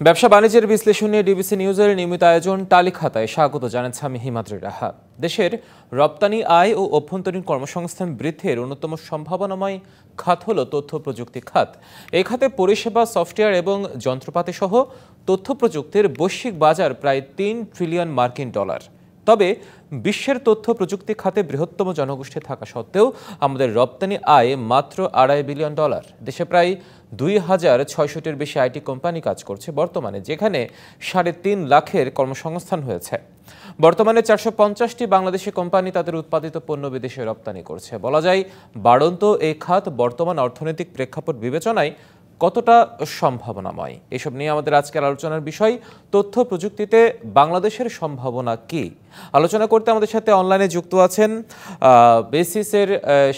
ব্যবসা বাণিজ্যের বিশ্লেষণ নিয়ে ডিবিসি নিউজের নিয়মিত আয়োজন টালি খাতায় স্বাগত জানাচ্ছি আমি হিমাদ্রি রাহা। দেশের রপ্তানি আয় ও অভ্যন্তরীণ কর্মসংস্থান বৃদ্ধির অন্যতম সম্ভাবনাময় খাত হল তথ্য প্রযুক্তি খাত। এই খাতে পরিষেবা, সফটওয়্যার এবং যন্ত্রপাতি সহ তথ্য প্রযুক্তির বৈশ্বিক বাজার প্রায় $3 ট্রিলিয়ন। তবে বিশ্বের তথ্য প্রযুক্তি খাতে বৃহত্তম জনগোষ্ঠী থাকা সত্ত্বেও আমাদের রপ্তানি আয় মাত্র $2.5 বিলিয়ন। দেশে প্রায় 2,600-টির বেশি আইটি কোম্পানি কাজ করছে বর্তমানে, যেখানে 3.5 লাখের কর্মসংস্থান হয়েছে। বর্তমানে 450টি বাংলাদেশি কোম্পানি তাদের উৎপাদিত পণ্য বিদেশে রপ্তানি করছে। বলা যায়, বাড়ন্ত এই খাত বর্তমান অর্থনৈতিক প্রেক্ষাপট বিবেচনায় কতটা সম্ভাবনাময়। এসব নিয়ে আমাদের আজকের আলোচনার বিষয়, তথ্য প্রযুক্তিতে বাংলাদেশের সম্ভাবনা কি। আলোচনা করতে আমাদের সাথে অনলাইনে যুক্ত আছেন বেসিসের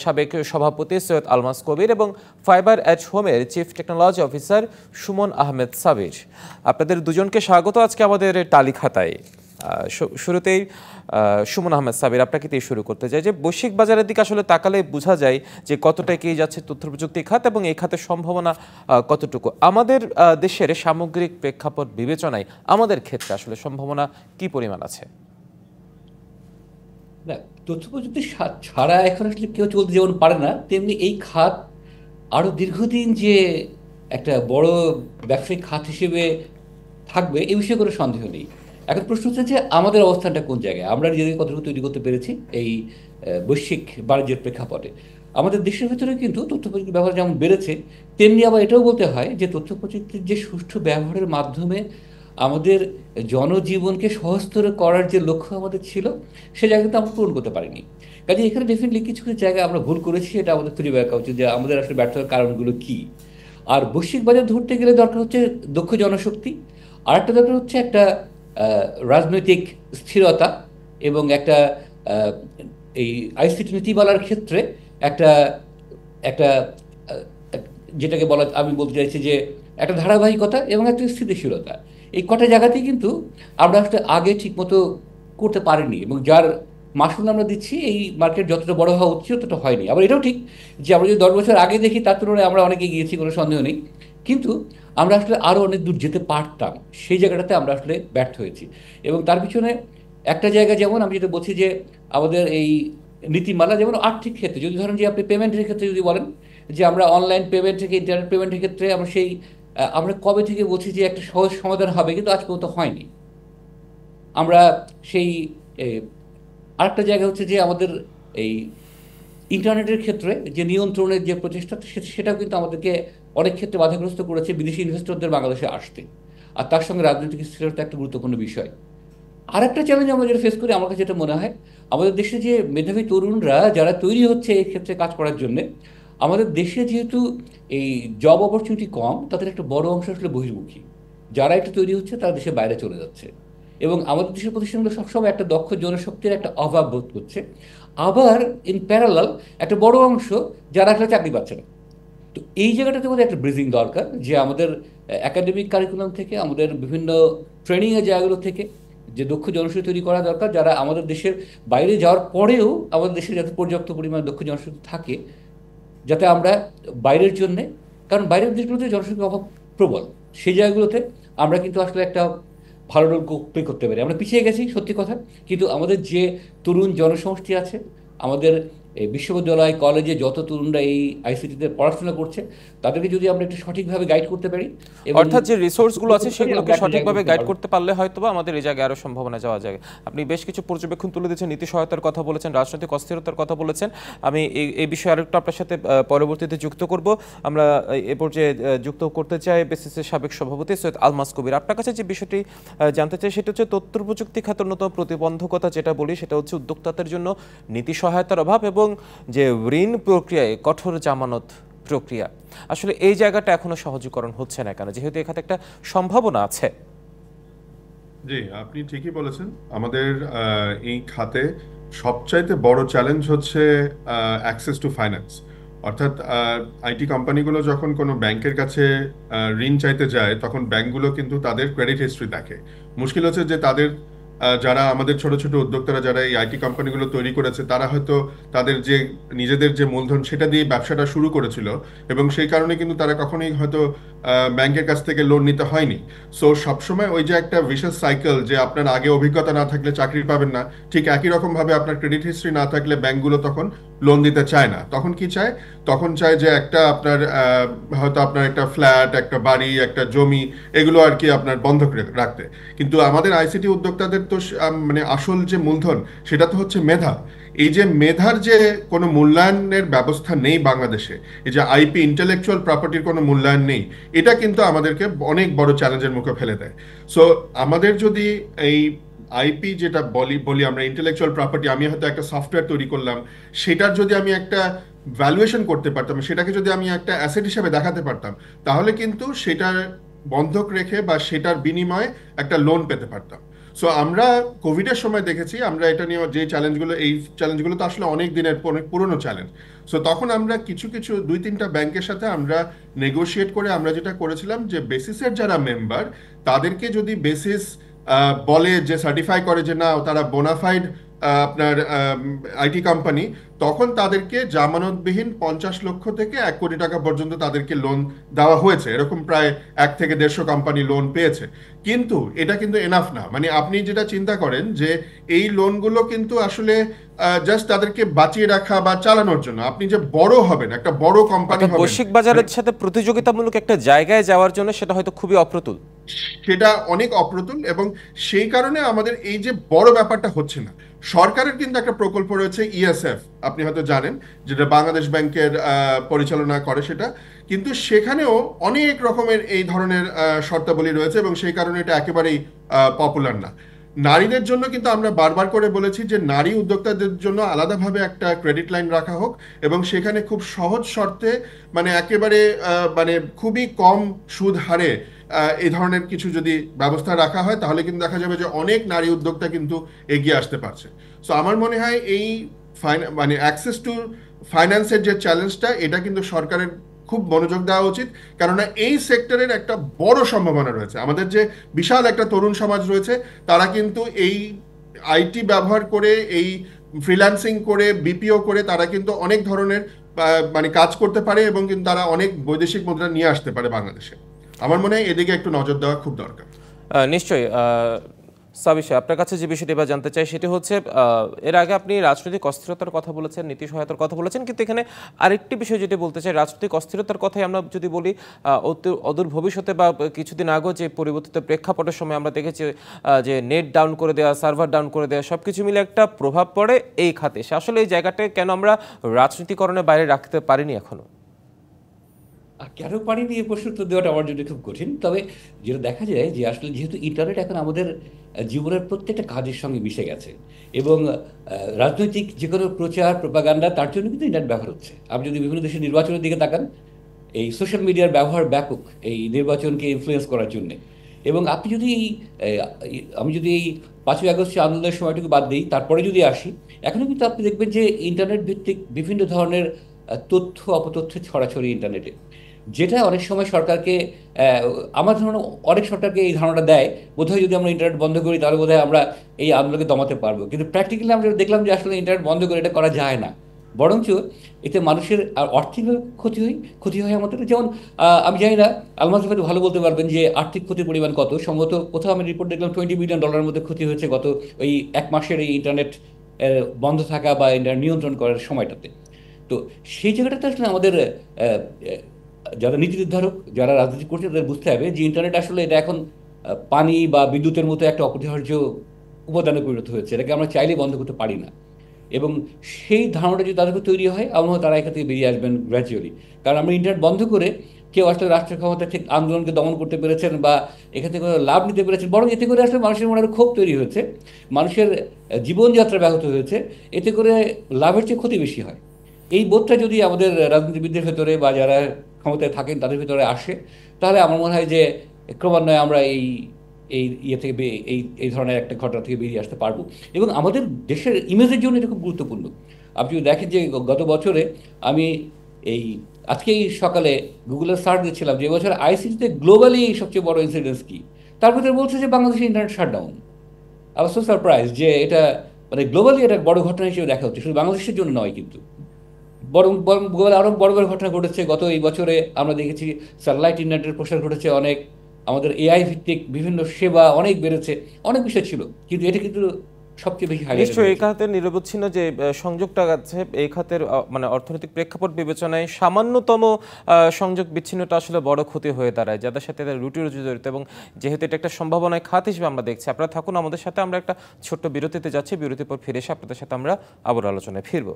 সাবেক সভাপতি সৈয়দ আলমাস কবির এবং ফাইবার অ্যাট হোমের chief technology officer Suman Ahmed Sabir. আপনাদের দুজনকে স্বাগত আজকে আমাদের টালি খাতায়। শুরুতেই সুমন আহমেদ সাবির, আপনাকে দিয়ে শুরু করতে চাই যে বৈশ্বিক বাজারের দিকে আসলে তাকালে বোঝা যায় যে কতটা এগিয়ে যাচ্ছে তথ্য প্রযুক্তি খাত এবং এই খাতের সম্ভাবনা কতটুকু। আমাদের দেশের সামগ্রিক প্রেক্ষাপট বিবেচনায় আমাদের ক্ষেত্রে আসলে সম্ভাবনা কি পরিমাণ আছে? না, তথ্য প্রযুক্তি ছাড়া এখন আসলে কেউ চলতে যেমন পারে না, তেমনি এই খাত আরো দীর্ঘদিন যে একটা বড় ব্যবসায়িক খাত হিসেবে থাকবে এই বিষয়ে কোনো সন্দেহ নেই। এখন প্রশ্ন হচ্ছে যে আমাদের অবস্থানটা কোন জায়গায়, আমরা নিজেদের কতটুকু তৈরি করতে পেরেছি এই বৈশ্বিক বাণিজ্যের প্রেক্ষাপটে। আমাদের দেশের ভিতরে কিন্তু তথ্য প্রযুক্তির ব্যবহার যেমন বেড়েছে, তেমনি আবার এটাও বলতে হয় যে তথ্য প্রযুক্তির যে সুষ্ঠু ব্যবহারের মাধ্যমে আমাদের জনজীবনকে সহজতর করার যে লক্ষ্য আমাদের ছিল, সে জায়গা কিন্তু আমরা পূরণ করতে পারিনি। কাজে এখানে ডেফিনেটলি কিছু কিছু জায়গায় আমরা ভুল করেছি, এটা আমাদের খুঁজে বের করা উচিত যে আমাদের আসলে ব্যর্থতার কারণগুলো কী। আর বৈশ্বিক বাজার ধরতে গেলে দরকার হচ্ছে দক্ষ জনশক্তি, আর একটা দরকার হচ্ছে একটা রাজনৈতিক স্থিরতা এবং একটা আহ, এই আইসিটি নীতিমালার ক্ষেত্রে একটা একটা আহ, যেটাকে বলা, আমি বলতে চাইছি যে একটা ধারাবাহিকতা এবং একটা স্থিতিশীলতা। এই কটা জায়গাতেই কিন্তু আমরা আসলে আগে ঠিকমতো করতে পারিনি, এবং যার মাসুল আমরা দিচ্ছি এই মার্কেট যতটা বড় হওয়া উচিত ততটা হয়নি। আবার এটাও ঠিক যে আমরা যদি 10 বছর আগে দেখি তার তুলনায় আমরা অনেকে গিয়েছি, কোনো সন্দেহ নেই, কিন্তু আমরা আসলে আরও অনেক দূর যেতে পারতাম, সেই জায়গাটাতে আমরা আসলে ব্যর্থ হয়েছি। এবং তার পিছনে একটা জায়গা, যেমন আমি যেটা বলছি যে আমাদের এই নীতিমালা, যেমন আর্থিক ক্ষেত্রে যদি ধরেন যে আপনি পেমেন্টের ক্ষেত্রে যদি বলেন যে আমরা অনলাইন পেমেন্ট থেকে ইন্টারনেট পেমেন্টের ক্ষেত্রে আমরা সেই আমরা কবে থেকে বলছি যে একটা সহজ সমাধান হবে, কিন্তু আজ পর্যন্ত হয়নি। আমরা সেই আরেকটা জায়গা হচ্ছে যে আমাদের এই ইন্টারনেটের ক্ষেত্রে যে নিয়ন্ত্রণের যে প্রচেষ্টা, সেটাও কিন্তু আমাদেরকে অনেক ক্ষেত্রে বাধাগ্রস্ত করেছে বিদেশি ইনভেস্টরদের বাংলাদেশে আসতে। আর তার সঙ্গে রাজনৈতিক স্থিরতা একটা গুরুত্বপূর্ণ বিষয়। আর একটা চ্যালেঞ্জ আমরা যেটা ফেস করি, আমার কাছে যেটা মনে হয়, আমাদের দেশে যে মেধাবী তরুণরা যারা তৈরি হচ্ছে এই ক্ষেত্রে কাজ করার জন্যে, আমাদের দেশে যেহেতু এই জব অপরচুনিটি কম, তাদের একটা বড় অংশ আসলে বহির্মুখী। যারা একটু তৈরি হচ্ছে তারা দেশের বাইরে চলে যাচ্ছে, এবং আমাদের দেশের প্রতিষ্ঠানগুলো সবসময় একটা দক্ষ জনশক্তির একটা অভাব বোধ করছে। আবার ইন প্যারালাল একটা বড় অংশ যারা আসলে চাকরি পাচ্ছে না। তো এই জায়গাটাতে আমাদের একটা ব্রিজিং দরকার, যে আমাদের একাডেমিক কারিকুলাম থেকে, আমাদের বিভিন্ন ট্রেনিংয়ের জায়গাগুলো থেকে যে দক্ষ জনশক্তি তৈরি করা দরকার, যারা আমাদের দেশের বাইরে যাওয়ার পরেও আমাদের দেশে যাতে পর্যাপ্ত পরিমাণে দক্ষ জনশক্তি থাকে, যাতে আমরা বাইরের জন্যে, কারণ বাইরের দেশগুলোতে জনশক্তির অভাব প্রবল, সেই জায়গাগুলোতে আমরা কিন্তু আসলে একটা ভালো রোল প্লে করতে পারি। আমরা পিছিয়ে গেছি সত্যি কথা, কিন্তু আমাদের যে তরুণ জনসমষ্টি আছে, আমাদের এই বিশ্ববিদ্যালয় কলেজে যত তরুণরা এই আইসিটিতে পড়াশোনা করছে, তাদেরকে যদি আমরা একটু সঠিকভাবে গাইড করতে পারি এবং অর্থাৎ যে রিসোর্সগুলো আছে সেগুলোকে আমরা একটা জায়গায় সঠিকভাবে করতে গাইড পারবো। করতে পারলে হয়তোবা আমাদের এই জায়গায় আরো সম্ভাবনা যাওয়া যায়। আপনি বেশ কিছু পর্যবেক্ষণ তুলে দিয়েছেন, নীতি সহায়তার কথা বলেছেন, রাজনৈতিক অস্থিরতার কথা বলেছেন। আমি এই বিষয়ে আরেকটু আপনার সাথে পরবর্তীতে যুক্ত করব। আমরা এ পর্যায়ে যুক্ত করতে চাই বেসিসের সাবেক সভাপতি সৈয়দ আলমাস কবির। আপনার কাছে যে বিষয়টি জানতে চাই সেটা হচ্ছে তথ্য প্রযুক্তি খাতের অন্যতম প্রতিবন্ধকতা যেটা বলি সেটা হচ্ছে উদ্যোক্তাদের জন্য নীতি সহায়তার অভাব এবং যে ঋণ প্রক্রিয়ায় কঠোর জামানত প্রক্রিয়া। আসলে এই জায়গাটা এখনো সহজীকরণ হচ্ছে না কেন, যেহেতু এখানে একটা সম্ভাবনা আছে? জি, আপনি ঠিকই বলেছেন। আমাদের এই খাতে সবচাইতে বড় চ্যালেঞ্জ হচ্ছে অ্যাক্সেস টু ফাইন্যান্স। অর্থাৎ আইটি কোম্পানিগুলো যখন কোনো ব্যাংকের কাছে ঋণ চাইতে যায়, তখন ব্যাংকগুলো কিন্তু তাদের ক্রেডিট হিস্ট্রি দেখে। মুশকিল হচ্ছে যে তাদের যারা আমাদের ছোট ছোট উদ্যোক্তারা যারা এই আইটি কোম্পানিগুলো তৈরি করেছে তারা হয়তো তাদের যে নিজেদের যে মূলধন সেটা দিয়ে ব্যবসাটা শুরু করেছিল, এবং সেই কারণে কিন্তু তারা কখনোই হয়তো ব্যাংকের কাছ থেকে লোন নিতে হয়নি। সো সবসময় ওই যে একটা ভিশাস সাইকেল যে আপনার আগে অভিজ্ঞতা না থাকলে চাকরি পাবেন না, ঠিক একই রকম ভাবে আপনার ক্রেডিট হিস্ট্রি না থাকলে ব্যাংকগুলো তখন লোন দিতে চায় না। তখন কি চায়? তখন চায় যে একটা আপনার হয়তো আপনার একটা ফ্ল্যাট, একটা বাড়ি, একটা জমি, এগুলো আর কি আপনার বন্ধক রাখতে। কিন্তু আমাদের আইসিটি উদ্যোক্তাদের তো মানে আসল যে মূলধন সেটা তো হচ্ছে মেধা। এই যে মেধার যে কোনো মূল্যায়নের ব্যবস্থা নেই বাংলাদেশে, এই যে আইপি ইন্টেলেকচুয়াল প্রপার্টির কোনো মূল্যায়ন নেই, এটা কিন্তু আমাদেরকে অনেক বড় চ্যালেঞ্জের মুখে ফেলে দেয়। সো আমাদের যদি এই আইপি যেটা বলি আমরা ইন্টেলেকচুয়াল প্রপার্টি, আমি হয়তো একটা সফটওয়্যার তৈরি করলাম, সেটার যদি আমি একটা ভ্যালুয়েশন করতে পারতাম, সেটাকে যদি আমি একটা অ্যাসেট হিসেবে দেখাতে পারতাম, তাহলে কিন্তু সেটার বন্ধক রেখে বা সেটার বিনিময়ে একটা লোন পেতে পারতাম। সো আমরা কোভিডের সময় দেখেছি, আমরা এটা নিয়ে যে চ্যালেঞ্জগুলো, এই চ্যালেঞ্জগুলো তো আসলে অনেক দিনের অনেক পুরনো চ্যালেঞ্জ। সো তখন আমরা কিছু কিছু 2-3টা ব্যাংকের সাথে আমরা নেগোশিয়েট করে আমরা যেটা করেছিলাম যে বেসিসের যারা মেম্বার তাদেরকে যদি বেসিস বলে যে সার্টিফাই করে যে না তারা বোনাফাইড আপনার আইটি কোম্পানি, তখন তাদেরকে জামানতবিহীন 50 লক্ষ থেকে 1 কোটি টাকা পর্যন্ত তাদেরকে লোন দেওয়া হয়েছে। এরকম প্রায় 1 থেকে 150 কোম্পানি লোন পেয়েছে। কিন্তু এটা কিন্তু এনাফ না। মানে আপনি যেটা চিন্তা করেন যে এই লোনগুলো কিন্তু আসলে জাস্ট তাদেরকে বাঁচিয়ে রাখা বা চালানোর জন্য। আপনি যে বড় হবেন, একটা বড় কোম্পানি হবেন, বৈশ্বিক বাজারের সাথে প্রতিযোগিতামূলক একটা জায়গায় যাওয়ার জন্য সেটা হয়তো খুবই অপ্রতুল। সেটা অনেক অপ্রতুল, এবং সেই কারণে আমাদের এই যে বড় ব্যাপারটা হচ্ছে না। সরকারের কিন্তু একটা প্রকল্প রয়েছে ইএসএফ, আপনি হয়তো জানেন, যেটা বাংলাদেশ ব্যাংকের পরিচালনা করে সেটা, কিন্তু সেখানেও অনেক রকমের এই ধরনের শর্তাবলী রয়েছে, এবং সেই কারণে এটা একেবারেই পপুলার না। নারীদের জন্য কিন্তু আমরা বারবার করে বলেছি যে নারী উদ্যোক্তাদের জন্য আলাদাভাবে একটা ক্রেডিট লাইন রাখা হোক, এবং সেখানে খুব সহজ শর্তে, মানে একেবারে মানে খুবই কম সুদ হারে এই ধরনের কিছু যদি ব্যবস্থা রাখা হয়, তাহলে কিন্তু দেখা যাবে যে অনেক নারী উদ্যোক্তা কিন্তু এগিয়ে আসতে পারছে। সো আমার মনে হয় এই মানে অ্যাক্সেস টু ফাইন্যান্সের যে চ্যালেঞ্জটা, এটা কিন্তু সরকারের খুব মনোযোগ দেওয়া উচিত। কেননা এই সেক্টরের একটা বড় সম্ভাবনা রয়েছে। আমাদের যে বিশাল একটা তরুণ সমাজ রয়েছে, তারা কিন্তু এই আইটি ব্যবহার করে, এই ফ্রিল্যান্সিং করে, বিপিও করে তারা কিন্তু অনেক ধরনের মানে কাজ করতে পারে, এবং কিন্তু তারা অনেক বৈদেশিক মুদ্রা নিয়ে আসতে পারে বাংলাদেশে। আমার মনে হয় এদিকে একটু নজর দেওয়া খুব দরকার। নিশ্চয়ই। সাবিশা, আপনার কাছে যে বিষয়টি এবার জানতে চাই সেটি হচ্ছে, এর আগে আপনি রাজনৈতিক অস্থিরতার কথা বলেছেন, নীতি সহায়তার কথা বলেছেন, কিন্তু এখানে আরেকটি বিষয় যেটি বলতে চাই, রাজনৈতিক অস্থিরতার কথাই আমরা যদি বলি, অদূর ভবিষ্যতে বা কিছুদিন আগেও যে পরিবর্তিত প্রেক্ষাপটের সময় আমরা দেখেছি যে নেট ডাউন করে দেওয়া, সার্ভার ডাউন করে দেওয়া, সব কিছু মিলে একটা প্রভাব পড়ে এই খাতে। আসলে এই জায়গাটায় কেন আমরা রাজনীতিকরণের বাইরে রাখতে পারিনি এখনো? কেন পারিনি এই প্রশ্ন উত্তর দেওয়াটা আমার জন্য খুব কঠিন। তবে যেটা দেখা যায় যে আসলে যেহেতু ইন্টারনেট এখন আমাদের জীবনের প্রত্যেকটা কাজের সঙ্গে মিশে গেছে, এবং রাজনৈতিক যে কোনো প্রচার প্রপাগান্ডা তার জন্য কিন্তু ইন্টারনেট ব্যবহার হচ্ছে। আপনি যদি বিভিন্ন দেশের নির্বাচনের দিকে তাকান, এই সোশ্যাল মিডিয়ার ব্যবহার ব্যাপক এই নির্বাচনকে ইনফ্লুয়েন্স করার জন্যে। এবং আপনি যদি আমি যদি এই 5ই আগস্টের আন্দোলনের সময়টুকু বাদ দিই, তারপরে যদি আসি, এখনও কিন্তু আপনি দেখবেন যে ইন্টারনেট ভিত্তিক বিভিন্ন ধরনের তথ্য অপতথ্যের ছড়াছড়ি ইন্টারনেটে, যেটা অনেক সময় সরকারকে, আমার ধারণা অনেক সরকারকে এই ধারণাটা দেয় বোধহয় যদি আমরা ইন্টারনেট বন্ধ করি তাহলে বোধহয় আমরা এই আন্দোলনকে দমাতে পারবো। কিন্তু প্র্যাকটিক্যালি আমরা দেখলাম যে আসলে ইন্টারনেট বন্ধ করে এটা করা যায় না, বরঞ্চ এতে মানুষের আর আর্থিক ক্ষতি হয় আমাদের। যেমন আমি জানি না, আলমাজ ভাই ভালো বলতে পারবেন যে আর্থিক ক্ষতির পরিমাণ কত। সম্ভবত কোথাও আমি রিপোর্ট দেখলাম $20 বিলিয়ন মধ্যে ক্ষতি হয়েছে গত ওই 1 মাসের এই ইন্টারনেট বন্ধ থাকা বা ইন্টারনেট নিয়ন্ত্রণ করার সময়টাতে। তো সেই জায়গাটাতে আসলে আমাদের যারা নীতি নির্ধারক, যারা রাজনীতি করছে, তাদের বুঝতে হবে যে ইন্টারনেট আসলে এটা এখন পানি বা বিদ্যুতের মতো একটা অপরিহার্য উপাদানে পরিণত হয়েছে, এটাকে আমরা চাইলেই বন্ধ করতে পারি না। এবং সেই ধারণাটা যদি তাদেরকে তৈরি হয়, আমার মনে হয় তারা এখান থেকে বেরিয়ে আসবেন গ্র্যাজুয়ালি। কারণ আমরা ইন্টারনেট বন্ধ করে কেউ আসলে রাষ্ট্রের ক্ষমতা ঠিক আন্দোলনকে দমন করতে পেরেছেন বা এখান থেকে লাভ নিতে পেরেছেন, বরং এতে করে আসলে মানুষের মনে ক্ষোভ তৈরি হয়েছে, মানুষের জীবনযাত্রা ব্যাহত হয়েছে, এতে করে লাভের চেয়ে ক্ষতি বেশি হয়। এই বোধটা যদি আমাদের রাজনীতিবিদদের ভেতরে বা যারা ক্ষমতায় থাকেন তাদের ভেতরে আসে, তাহলে আমার মনে হয় যে ক্রমান্বয়ে আমরা এই এই ইয়ে থেকে এই ধরনের একটা ঘটনা থেকে বেরিয়ে আসতে পারবো। এবং আমাদের দেশের ইমেজের জন্য এটা খুব গুরুত্বপূর্ণ। আপনি যদি দেখেন যে গত বছরে আমি এই আজকেই সকালে গুগলে সার্চ দিচ্ছিলাম যে বছর আইসিটিতে গ্লোবালি সবচেয়ে বড় ইনসিডেন্স কি, তার ভিতরে বলছে যে বাংলাদেশের internet shutdown. I was so surprise যে এটা মানে গ্লোবালি একটা বড় ঘটনা হিসেবে দেখা হচ্ছে, শুধু বাংলাদেশের জন্য নয় কিন্তু, বরং বরং গ্লোবাল আরও বড় বড় ঘটনা ঘটেছে। গত এই বছরে আমরা দেখেছি স্যাটেলাইট ইন্টারনেটের প্রসার ঘটেছে অনেক, আমাদের এআই ভিত্তিক বিভিন্ন সেবা অনেক বেড়েছে, অনেক বিষয় ছিল, কিন্তু এটা কিন্তু সবচেয়ে বেশি হাইলাইট নিশ্চয়ই এই হয়েছে। খাতের নিরবচ্ছিন্ন যে সংযোগটা আছে, এই খাতের মানে অর্থনৈতিক প্রেক্ষাপট বিবেচনায় সামান্যতম সংযোগ বিচ্ছিন্নতা আসলে বড় ক্ষতি হয়ে দাঁড়ায়, যাদের সাথে তাদের রুটি রুজি জড়িত। এবং যেহেতু এটা একটা সম্ভাবনায় খাত হিসেবে আমরা দেখছি, আপনারা থাকুন আমাদের সাথে। আমরা একটা ছোট্ট বিরতিতে যাচ্ছি, বিরতির পর ফিরে এসে আপনাদের সাথে আমরা আবার আলোচনায় ফিরবো।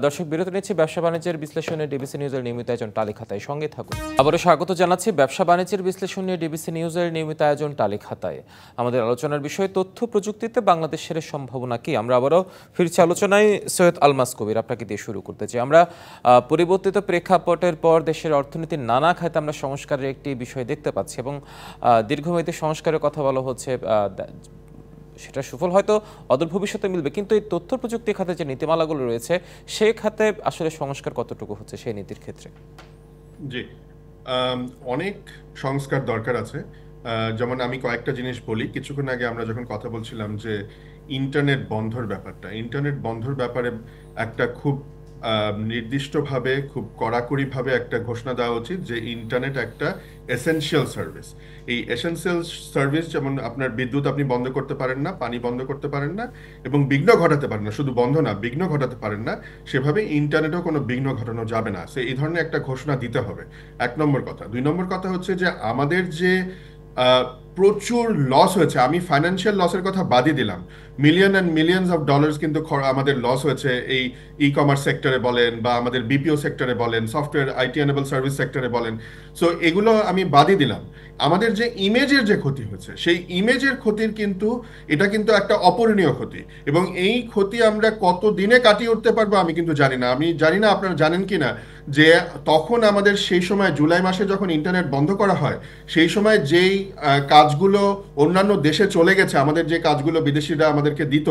দর্শক, বিরতি নিচ্ছি। ব্যবসা বাণিজ্যের বিশ্লেষণে ডিবিসি নিউজের নিয়মিত আয়োজন টালি খাতায়, সঙ্গে থাকুন। আবারও স্বাগত জানাচ্ছি ব্যবসা বাণিজ্যের বিশ্লেষণ নিয়ে ডিবিসি নিউজের নিয়মিত আয়োজন টালি খাতায়। আমাদের আলোচনার বিষয় তথ্য প্রযুক্তিতে বাংলাদেশের সম্ভাবনা কি। আমরা আবারও ফিরছি আলোচনায়। সৈয়দ আলমাস কবির, আপনাকে দিয়ে শুরু করতে চাই। আমরা পরিবর্তিত প্রেক্ষাপটের পর দেশের অর্থনীতির নানা খাতে আমরা সংস্কারের একটি বিষয় দেখতে পাচ্ছি, এবং দীর্ঘমেয়াদী সংস্কারের কথা বলা হচ্ছে। সেটা সুফল হয়তো অদূর ভবিষ্যতে মিলবে, কিন্তু এই তথ্য প্রযুক্তি খাতে যে নীতিমালাগুলো রয়েছে, সে খাতে আসলে সংস্কার কতটুকু হচ্ছে সেই নীতির ক্ষেত্রে? জি, অনেক সংস্কার দরকার আছে। যেমন আমি কয়েকটা জিনিস বলি। কিছুক্ষণ আগে আমরা যখন কথা বলছিলাম যে ইন্টারনেট বন্ধর ব্যাপারে একটা খুব নির্দিষ্টভাবে, খুব কড়াকড়িভাবে একটা ঘোষণা দেওয়া উচিত যে ইন্টারনেট একটা এসেনশিয়াল সার্ভিস। এই এসেনশিয়াল সার্ভিস, যেমন আপনার বিদ্যুৎ আপনি বন্ধ করতে পারেন না, পানি বন্ধ করতে পারেন না, এবং বিঘ্ন ঘটাতে পারেন না, শুধু বন্ধ না, বিঘ্ন ঘটাতে পারেন না, সেভাবে ইন্টারনেটেও কোনো বিঘ্ন ঘটানো যাবে না। সো এই ধরনের একটা ঘোষণা দিতে হবে, 1 নম্বর কথা। 2 নম্বর কথা হচ্ছে যে আমাদের যে প্রচুর লস হয়েছে, আমি ফাইন্যান্সিয়াল লসের কথা বাদই দিলাম, million and millions of dollars কিন্তু আমাদের লস হয়েছে এই ই কমার্স সেক্টরে বলেন, বা আমাদের বিপিও সেক্টরে বলেন, সফটওয়্যার আইটি এনেবল সার্ভিস সেক্টরে বলেন। সো এগুলো আমি বাদই দিলাম। আমাদের যে ইমেজের যে ক্ষতি হয়েছে, সেই ইমেজের ক্ষতির কিন্তু এটা কিন্তু একটা অপূরণীয় ক্ষতি, এবং এই ক্ষতি আমরা কত দিনে কাটিয়ে উঠতে পারবো আমি কিন্তু জানি না। আমি জানি না আপনারা জানেন কি না যে তখন আমাদের সেই সময় জুলাই মাসে যখন ইন্টারনেট বন্ধ করা হয়, সেই সময় যেই কাজগুলো অন্যান্য দেশে চলে গেছে, আমাদের যে কাজগুলো বিদেশিরা আমাদেরকে দিত,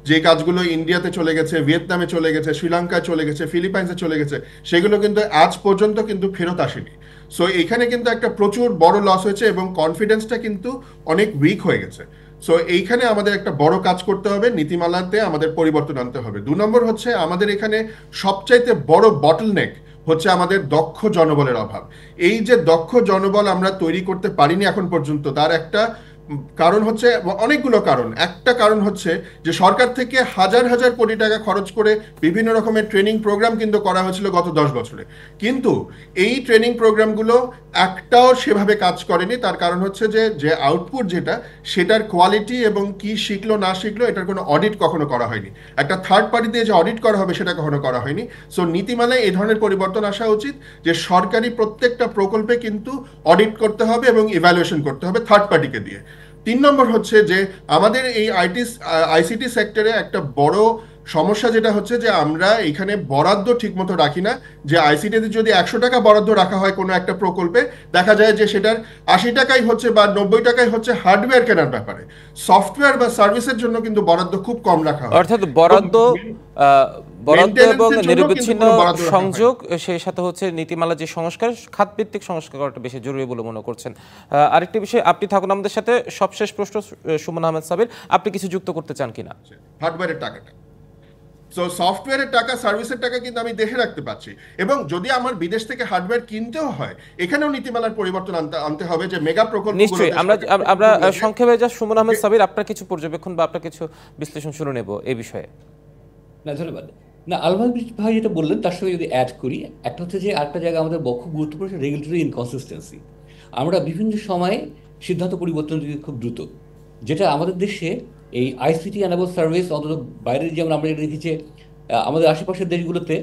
যে কাজগুলো ইন্ডিয়াতে চলে গেছে, ভিয়েতনামে চলে গেছে, শ্রীলঙ্কায় চলে গেছে, ফিলিপাইন্সে চলে গেছে, সেগুলো কিন্তু আজ পর্যন্ত কিন্তু ফেরত আসেনি। সো এখানে কিন্তু একটা প্রচুর বড় লস হয়েছে, এবং কনফিডেন্সটা কিন্তু অনেক উইক হয়ে গেছে। সো এইখানে আমাদের একটা বড় কাজ করতে হবে, নীতিমালাতে আমাদের পরিবর্তন আনতে হবে। 2 নম্বর হচ্ছে আমাদের এখানে সবচাইতে বড় বটলনেক হচ্ছে আমাদের দক্ষ জনবলের অভাব। এই যে দক্ষ জনবল আমরা তৈরি করতে পারিনি এখন পর্যন্ত, তার একটা কারণ হচ্ছে, অনেকগুলো কারণ। একটা কারণ হচ্ছে যে সরকার থেকে হাজার হাজার কোটি টাকা খরচ করে বিভিন্ন রকমের ট্রেনিং প্রোগ্রাম কিন্তু করা হয়েছিল গত 10 বছরে, কিন্তু এই ট্রেনিং প্রোগ্রামগুলো একটাও সেভাবে কাজ করেনি। তার কারণ হচ্ছে যে যে আউটপুট যেটা, সেটার কোয়ালিটি এবং কি শিখলো না শিখলো এটার কোনো অডিট কখনো করা হয়নি। একটা থার্ড পার্টি দিয়ে যে অডিট করা হবে সেটা কখনো করা হয়নি। সো নীতিমালায় এই ধরনের পরিবর্তন আসা উচিত যে সরকারি প্রত্যেকটা প্রকল্পে কিন্তু অডিট করতে হবে এবং ইভ্যালুয়েশন করতে হবে থার্ড পার্টিকে দিয়ে। 3 নম্বর হচ্ছে যে আমাদের এই আইসিটি সেক্টরে একটা বড় সমস্যা যেটা হচ্ছে যে আমরা এখানে বরাদ্দ ঠিকমতো রাখি না। যে আইসিটিতে যদি 100 টাকা বরাদ্দ রাখা হয় কোনো একটা প্রকল্পে, দেখা যায় যে সেটার 80 টাকাই হচ্ছে বা 90 টাকাই হচ্ছে হার্ডওয়্যার কেনার ব্যাপারে। সফটওয়্যার বা সার্ভিসের জন্য কিন্তু বরাদ্দ খুব কম রাখা হয়, অর্থাৎ বরাদ্দ এবং নিরবিচ্ছিন্ন সংযোগ, সেই সাথে হচ্ছে নীতিমালা যে সংস্কার, খাতভিত্তিক সংস্কার করাটা বেশি জরুরি বলে মনে করছেন। আরেকটি বিষয়, আপনি থাকুন আমাদের সাথে। সবশেষ প্রশ্ন, সুমন আহমেদ সাবির, আপনি কিছু যুক্ত করতে চান কিনা? হার্ডওয়্যারের টাকাটা, সো সফটওয়্যারের টাকা, সার্ভিসের টাকা কিন্তু আমি দেখে রাখতে পারছি, এবং যদি আমার বিদেশ থেকে হার্ডওয়্যার কিনতেও হয়, এখানেও নীতিমালার পরিবর্তন আনতে হবে যে মেগা প্রকল্প। নিশ্চয়ই আমরা সংক্ষেপে যা সুমন আহমেদ সাবির, আপনার কিছু পর্যবেক্ষণ বা আপনার কিছু বিশ্লেষণ শুনে নেব এই বিষয়ে। না, ধন্যবাদ। না, আলমাস ভাই যেটা বললেন তার সঙ্গে যদি অ্যাড করি, একটা হচ্ছে যে আরেকটা জায়গা আমাদের খুব গুরুত্বপূর্ণ রেগুলেটরি ইনকনসিস্টেন্সি। আমরা বিভিন্ন সময়ে সিদ্ধান্ত পরিবর্তন করি খুব দ্রুত, যেটা আমাদের দেশে এই আইসিটি এনেবল সার্ভিস, অন্তত বাইরে যেমন আমরা দেখেছি আমাদের আশেপাশের দেশগুলোতে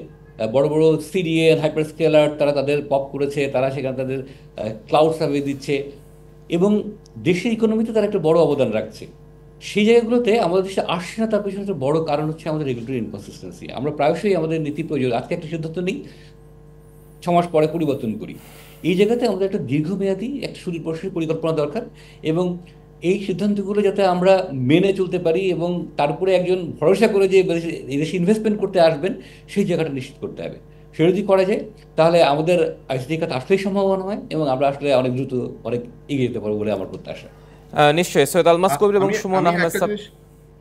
বড় বড় সিডিএ, হাইপার স্কেলার, তারা তাদের পপ করেছে, তারা সেখানে তাদের ক্লাউড সার্ভিস দিচ্ছে, এবং দেশের ইকোনমিতে তারা একটা বড় অবদান রাখছে। সেই জায়গাগুলোতে আমাদের দেশে আসছে না, তার পেছনে একটা বড় কারণ হচ্ছে আমাদের রেগুলেটরি ইনকনসিস্টেন্সি। আমরা প্রায়শই আমাদের নীতি প্রয়োজন, আজকে একটা সিদ্ধান্ত নিই, 6 মাস পরে পরিবর্তন করি। এই জায়গাতে আমাদের একটা দীর্ঘমেয়াদী একটা সুদূরপ্রসারী পরিকল্পনা দরকার, এবং এই সিদ্ধান্তগুলো যাতে আমরা মেনে চলতে পারি এবং তারপরে একজন ভরসা করে যে এদেশে ইনভেস্টমেন্ট করতে আসবেন, সেই জায়গাটা নিশ্চিত করতে হবে। সেটা যদি করা যায় তাহলে আমাদের আইসিটি খাত আসলেই সম্ভাবনা হয়, এবং আমরা আসলে অনেক দ্রুত অনেক এগিয়ে যেতে পারবো বলে আমার প্রত্যাশা। নিশ্চয়ই সৈয়দ আলমাস কবির এবং আমি সুমন আমি আহমেদ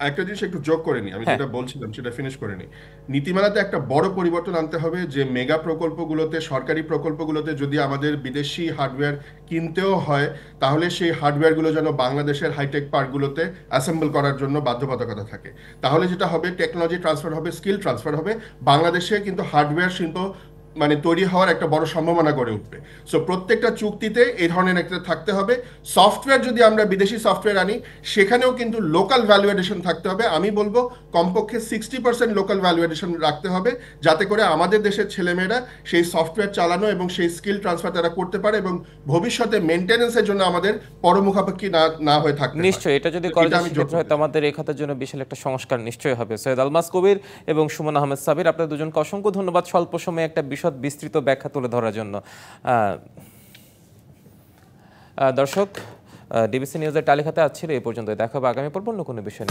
একটা জিনিস একটু যোগ করে নিই, আমি হ্যাঁ। যেটা বলছিলাম সেটা ফিনিশ করে নিই। নীতিমালাতে একটা বড় পরিবর্তন আনতে হবে যে মেগা প্রকল্পগুলোতে, সরকারি প্রকল্পগুলোতে যদি আমাদের বিদেশি হার্ডওয়্যার কিনতেও হয়, তাহলে সেই হার্ডওয়্যারগুলো যেন বাংলাদেশের হাইটেক পার্কগুলোতে অ্যাসেম্বল করার জন্য বাধ্যবাধকতা থাকে। তাহলে যেটা হবে, টেকনোলজি ট্রান্সফার হবে, স্কিল ট্রান্সফার হবে, বাংলাদেশে কিন্তু হার্ডওয়্যার শিল্প মানে তৈরি হওয়ার একটা বড় সম্ভাবনা গড়ে উঠবে। সো প্রত্যেকটা চুক্তিতে এই ধরনের একটা থাকতে হবে। সফটওয়্যার যদি আমরা বিদেশি সফটওয়্যার আনি, সেখানেও কিন্তু লোকাল ভ্যালু এডিশন থাকতে হবে। আমি বলবো কমপক্ষে 60% লোকাল ভ্যালু এডিশন রাখতে হবে, যাতে করে আমাদের দেশের ছেলেমেয়েরা সেই সফটওয়্যার চালানো এবং সেই স্কিল ট্রান্সফার তারা করতে পারে এবং ভবিষ্যতে মেনটেন্যান্সের জন্য আমাদের পরমুখাপেক্ষী না হয়ে থাকতে হয়। নিশ্চয়ই এটা যদি তো করে এটা যায় আমি সেক্ষেত্রে যোগ হয়তো আমাদের এই খাতের জন্য বিশাল একটা সংস্কার নিশ্চয়ই হবে। সৈয়দ আলমাস কবির এবং সুমন আহমেদ সাবির, আপনাদের দুজনকে অসংখ্য ধন্যবাদ স্বল্প সময়ে একটা বিশদ বিস্তৃত ব্যাখ্যা তুলে ধরার জন্য। দর্শক, ডিবিসি নিউজের তালিকাতে আজ ছিল এই পর্যন্ত। দেখা হবে আগামী পর্ব অন্য কোনো বিষয় নিয়ে।